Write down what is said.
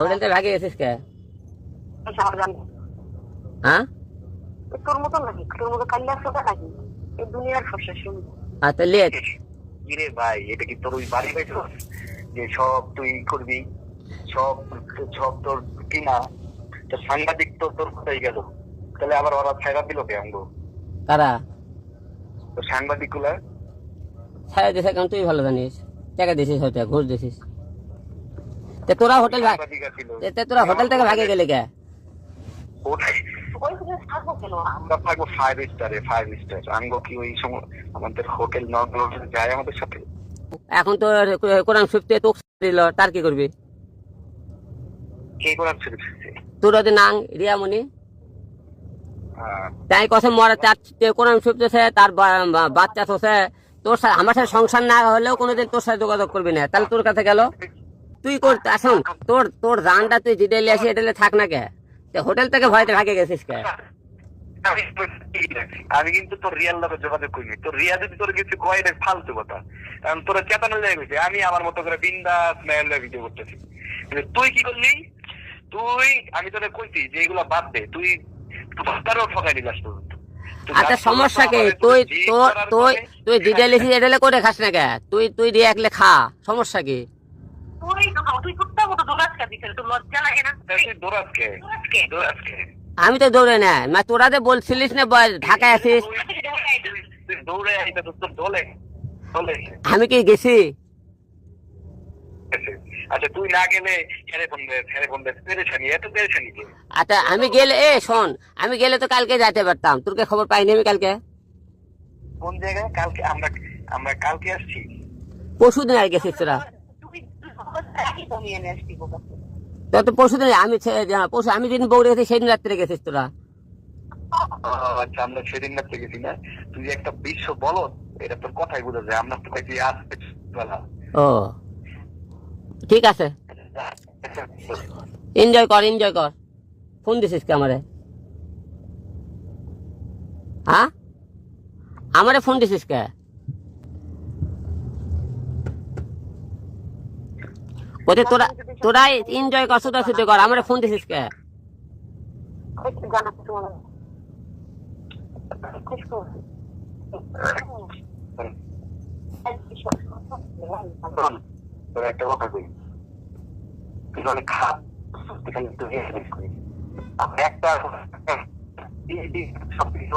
Hotel থেকে ভাগে গেছিস কে? হ্যাঁ তোর মতো নাকি, তোর মতো কাল্লা সোটা নাকি এই দুনিয়ার ফসল শুনি। আচ্ছা লেট কিরে ভাই, এটা কি তোর ওই বাড়ি পাইছ যে সব তুই করবি, সব সব তোর কিনা? তোর সাংবাদিক তো তোর কোথায় গেল? তাহলে আবার ওরা ছাইরা দিল কে অঙ্গ? কারা তোর সাংবাদিক গুলা ছায়া দিছে? কারণ তুই ভালো জানিস, টাকা দিছিস, হয়তো ঘুষ দিছিস। তোরা হোটেল তোরা হোটেল থেকে ভাগে গেলে কে? আমরা থাকবো 5 স্টারে, 5 স্টার। আঙ্গ কি ওই সময় আমাদের হোটেল নর্মাল যায় আমাদের সাথে? এখন তো কোরআন শরীফে তোকে দিল, তার কি করবি? কে কোরআন শরীফ? তোর ওদের নাং রিয়ামণি তাই কথা মরা কোরআন শরীফ দিছে, তার বাচ্চা তোছে। তোর সাথে আমার সাথে সংসার না হলেও কোনোদিন তোর সাথে যোগাযোগ করবি না, তাহলে তোর কাছে গেল তুই করতে আসুন। তোর তোর জানটা তুই জিডেলে আসি এটালে থাক না কে? হোটেল থেকে ভয়তে ভাগে গেছিস কে? আমি কিন্তু তোর রিয়াল লোকে যোগাযোগ করিনি। তোর রিয়া যদি তোর কিছু কয় ফালতু কথা, কারণ তোরা চেতনা লেগে গেছে। আমি আমার মতো করে বিন্দাস মেয়ের ভিডিও করতেছি। তুই কি করলি? তুই আমি তোরে কইছি যে এগুলা বাদ দে, তুই তারও ঠকাই দিলাস পর্যন্ত। আচ্ছা সমস্যা কি? তুই তুই তুই জিডেলে এটালে করে খাস না কে? তুই তুই দিয়ে একলে খা, সমস্যা কি? আমি তো দৌড়ে না, তোরা যে বলছিলিস না ঢাকায় আছিস, আমি কি গেছি? আচ্ছা তুই না গেলে আচ্ছা আমি গেলে শোন, আমি গেলে তো কালকে যাইতে পারতাম, তোর কে খবর পাইনি আমি কালকে? কোন জায়গায়? কালকে আমরা কালকে আসছি। পরশুদিন আর গেছিস তোরা? তো পরশুদিন আমি পরশু আমি যেদিন বউ রেখেছি সেদিন রাত্রে গেছিস তোরা? আচ্ছা আমরা সেদিন রাত্রে গেছি না? তুই একটা বিশ্ব বলো, এটা তোর কথাই বোঝা যায়। আমরা তো কয়েছি আসতে। ও ঠিক আছে, এনজয় কর এনজয় কর। ফোন দিছিস কে আমারে? হ্যাঁ আমারে ফোন দিছিস কে? ওতে তোরা তোরা এনজয় কর, ছুটাছুটি কর, আমারে ফোন দিছিস কে? একটা কথা কই, তুই অনেক খারাপ। একটা সব কিছু